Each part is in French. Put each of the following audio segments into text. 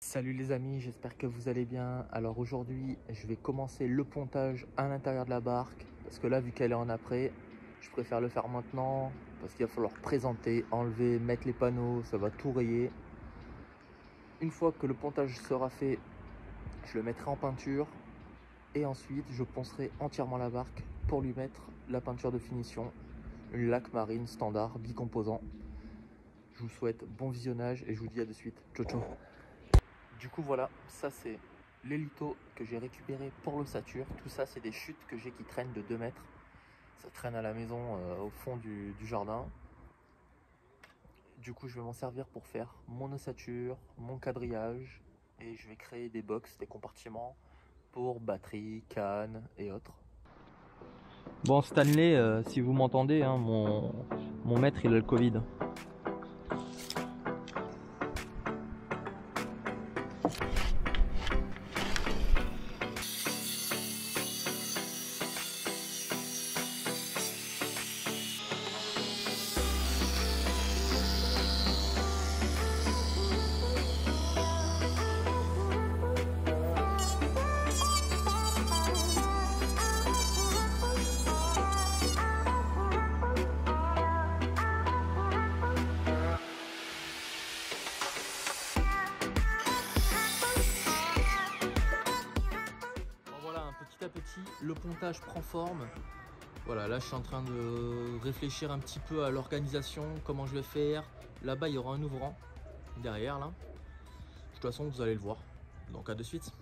Salut les amis, j'espère que vous allez bien. Alors aujourd'hui, je vais commencer le pontage à l'intérieur de la barque parce que là, vu qu'elle est en après, je préfère le faire maintenant parce qu'il va falloir présenter, enlever, mettre les panneaux, ça va tout rayer. Une fois que le pontage sera fait, je le mettrai en peinture et ensuite je poncerai entièrement la barque pour lui mettre la peinture de finition, une laque marine standard bicomposant. Je vous souhaite bon visionnage et je vous dis à de suite. Ciao ciao. Du coup voilà, ça c'est l'hélito que j'ai récupéré pour l'ossature. Tout ça c'est des chutes que j'ai qui traînent de 2 mètres. Ça traîne à la maison au fond du jardin. Du coup je vais m'en servir pour faire mon ossature, mon quadrillage. Et je vais créer des box, des compartiments pour batterie, canne et autres. Bon Stanley, si vous m'entendez, hein, mon maître il a le Covid. Petit à petit, le pontage prend forme. Voilà, là je suis en train de réfléchir un petit peu à l'organisation, comment je vais faire. Là-bas il y aura un ouvrant derrière là. De toute façon vous allez le voir. Donc à de suite.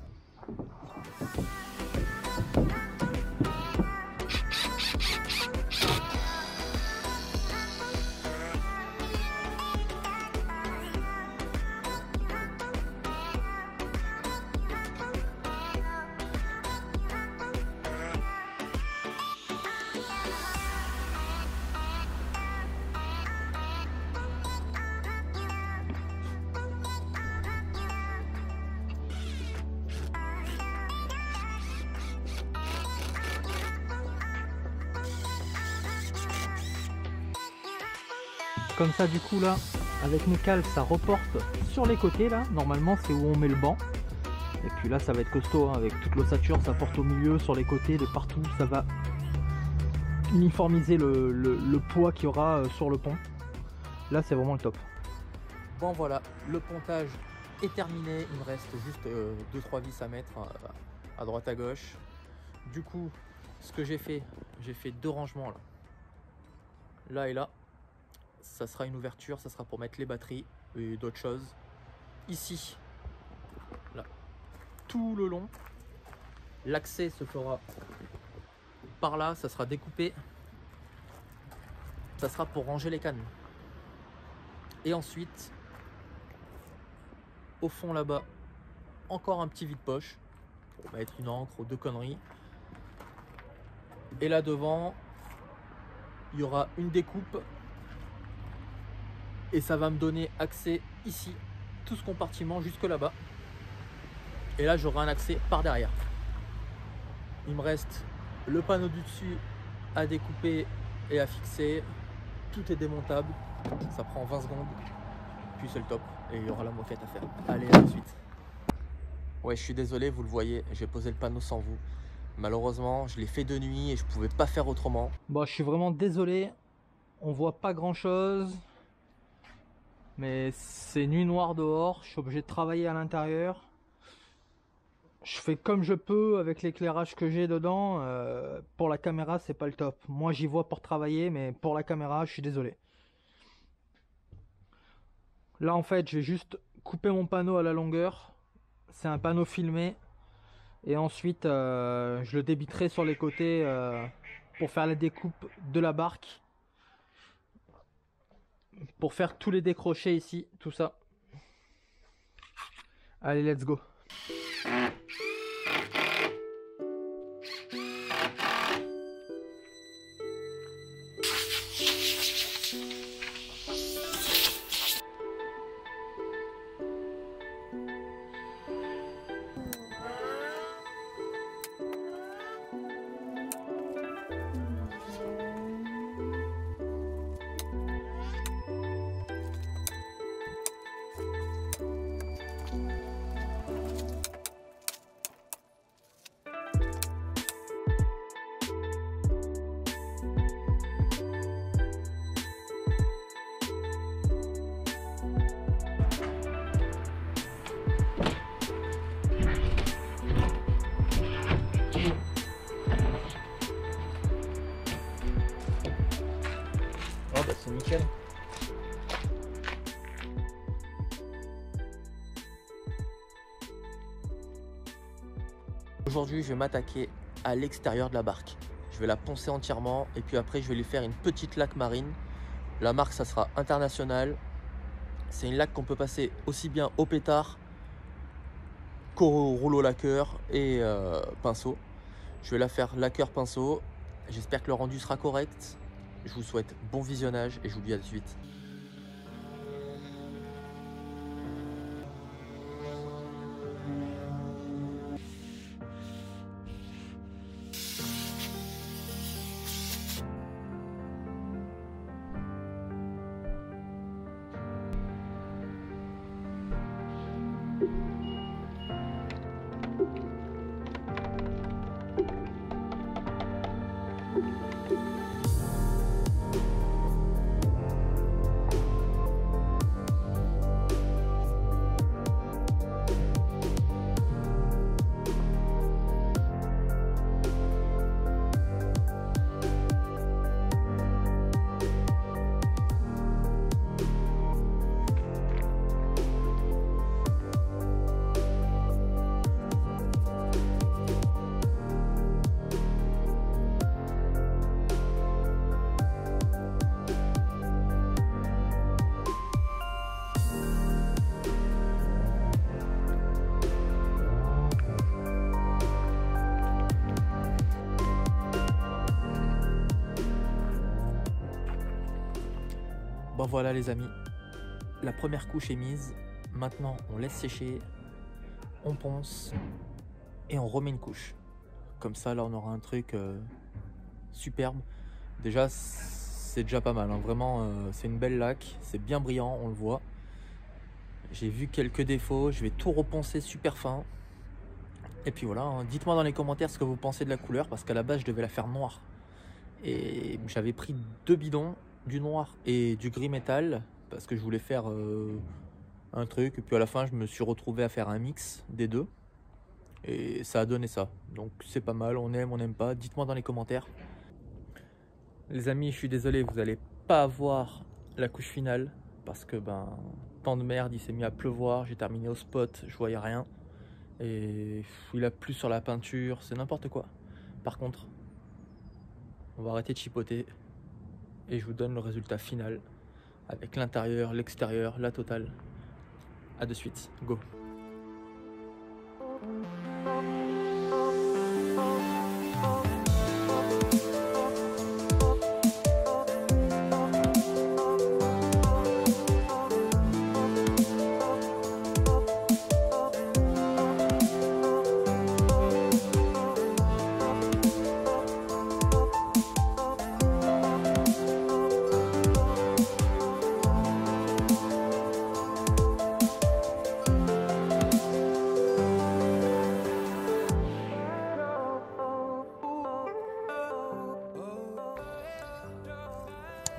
Comme ça du coup là, avec mes cales ça reporte sur les côtés là, normalement c'est où on met le banc. Et puis là ça va être costaud, hein, avec toute l'ossature, ça porte au milieu, sur les côtés, de partout, ça va uniformiser le poids qu'il y aura sur le pont. Là c'est vraiment le top. Bon voilà, le pontage est terminé, il me reste juste 2-3 vis à mettre à droite à gauche. Du coup, ce que j'ai fait 2 rangements là et là. Ça sera une ouverture, ça sera pour mettre les batteries et d'autres choses. Ici, là, tout le long, l'accès se fera par là, ça sera découpé. Ça sera pour ranger les cannes. Et ensuite, au fond là-bas, encore un petit vide-poche pour mettre une encre ou 2 conneries. Et là devant, il y aura une découpe. Et ça va me donner accès ici, tout ce compartiment jusque là-bas. Et là, j'aurai un accès par derrière. Il me reste le panneau du dessus à découper et à fixer. Tout est démontable. Ça prend 20 secondes. Puis c'est le top. Et il y aura la moquette à faire. Allez, à la suite. Ouais, je suis désolé, vous le voyez, j'ai posé le panneau sans vous. Malheureusement, je l'ai fait de nuit et je pouvais pas faire autrement. Bon, je suis vraiment désolé. On voit pas grand-chose. Mais c'est nuit noire dehors, je suis obligé de travailler à l'intérieur. Je fais comme je peux avec l'éclairage que j'ai dedans. Pour la caméra, c'est pas le top. Moi, j'y vois pour travailler, mais pour la caméra, je suis désolé. Là, en fait, je vais juste couper mon panneau à la longueur. C'est un panneau filmé. Et ensuite, je le débiterai sur les côtés pour faire la découpe de la barque. Pour faire tous les décrochés ici, tout ça. Allez, let's go. nickel. Aujourd'hui, je vais m'attaquer à l'extérieur de la barque. Je vais la poncer entièrement et puis après, je vais lui faire une petite laque marine. La marque, ça sera International. C'est une laque qu'on peut passer aussi bien au pétard qu'au rouleau laqueur et pinceau. Je vais la faire laqueur pinceau. J'espère que le rendu sera correct. Je vous souhaite bon visionnage et je vous dis à tout de suite. Bon voilà les amis, la première couche est mise. Maintenant on laisse sécher, on ponce et on remet une couche. Comme ça là on aura un truc superbe. Déjà c'est déjà pas mal, hein. Vraiment c'est une belle laque, c'est bien brillant, on le voit. J'ai vu quelques défauts, je vais tout reponcer super fin. Et puis voilà, hein. Dites-moi dans les commentaires ce que vous pensez de la couleur, parce qu'à la base je devais la faire noire. Et j'avais pris 2 bidons, du noir et du gris métal, parce que je voulais faire un truc. Et puis à la fin je me suis retrouvé à faire un mix des deux. Et ça a donné ça. Donc c'est pas mal, on n'aime pas. Dites-moi dans les commentaires. Les amis, je suis désolé, vous n'allez pas avoir la couche finale. Parce que temps de merde, il s'est mis à pleuvoir. J'ai terminé au spot, je voyais rien. Et il a plu sur la peinture, c'est n'importe quoi. Par contre, on va arrêter de chipoter. Et je vous donne le résultat final. Avec l'intérieur, l'extérieur, la totale. A de suite, go.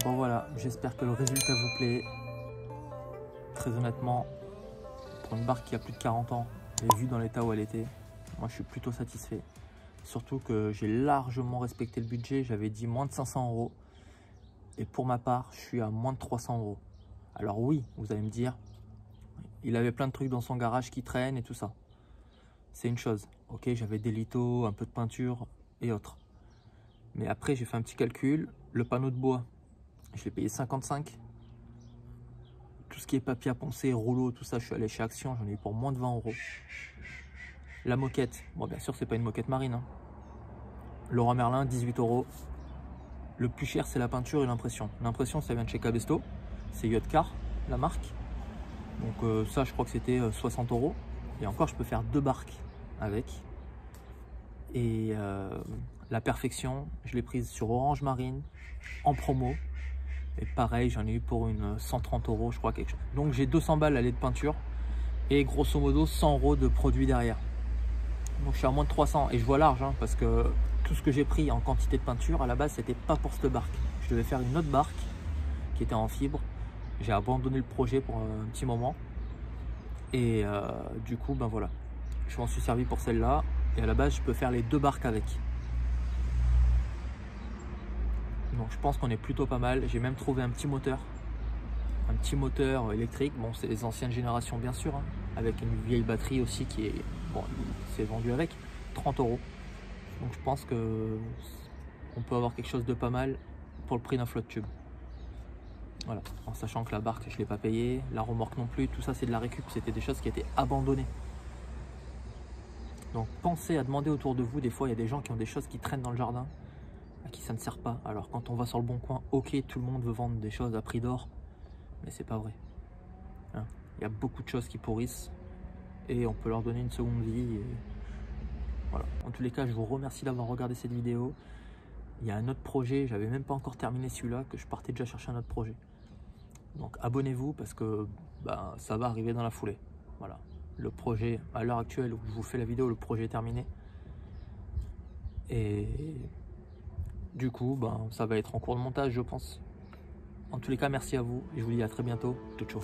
Bon voilà, j'espère que le résultat vous plaît. Très honnêtement, pour une barque qui a plus de 40 ans, et vu dans l'état où elle était, moi je suis plutôt satisfait. Surtout que j'ai largement respecté le budget, j'avais dit moins de 500 €. Et pour ma part, je suis à moins de 300 €. Alors oui, vous allez me dire, il avait plein de trucs dans son garage qui traînent et tout ça. C'est une chose, ok, j'avais des litos, un peu de peinture et autres. Mais après j'ai fait un petit calcul, le panneau de bois, je l'ai payé 55. Tout ce qui est papier à poncer, rouleau, tout ça, je suis allé chez Action, j'en ai eu pour moins de 20 €. La moquette, bon bien sûr c'est pas une moquette marine, hein. Leroy Merlin, 18 €. Le plus cher c'est la peinture et l'impression. L'impression ça vient de chez Cabesto, c'est Yacht Car, la marque. Donc ça je crois que c'était 60 €. Et encore je peux faire 2 barques avec. Et la perfection, je l'ai prise sur Orange Marine, en promo. Et pareil, j'en ai eu pour une 130 € je crois, quelque chose. Donc j'ai 200 balles à l'aide de peinture et grosso modo 100 € de produits derrière. Donc je suis à moins de 300 et je vois large, hein, parce que tout ce que j'ai pris en quantité de peinture à la base c'était pas pour cette barque. Je devais faire une autre barque qui était en fibre. J'ai abandonné le projet pour un petit moment et du coup voilà, je m'en suis servi pour celle-là et à la base je peux faire les 2 barques avec. Donc je pense qu'on est plutôt pas mal. J'ai même trouvé un petit moteur électrique. Bon, c'est les anciennes générations bien sûr, hein, avec une vieille batterie aussi qui est, bon, c'est vendu avec 30 €. Donc je pense que on peut avoir quelque chose de pas mal pour le prix d'un flotte tube. Voilà, en sachant que la barque je l'ai pas payée, la remorque non plus, tout ça c'est de la récup, c'était des choses qui étaient abandonnées. Donc pensez à demander autour de vous, des fois il y a des gens qui ont des choses qui traînent dans le jardin, à qui ça ne sert pas. Alors quand on va sur le bon coin, ok, tout le monde veut vendre des choses à prix d'or, mais c'est pas vrai. Hein, il y a beaucoup de choses qui pourrissent et on peut leur donner une seconde vie. Et voilà. En tous les cas, je vous remercie d'avoir regardé cette vidéo. Il y a un autre projet, j'avais même pas encore terminé celui-là, que je partais déjà chercher un autre projet. Donc abonnez-vous parce que ça va arriver dans la foulée. Voilà. Le projet, à l'heure actuelle où je vous fais la vidéo, le projet est terminé. Et du coup, ça va être en cours de montage, je pense. En tous les cas, merci à vous et je vous dis à très bientôt. Ciao, ciao.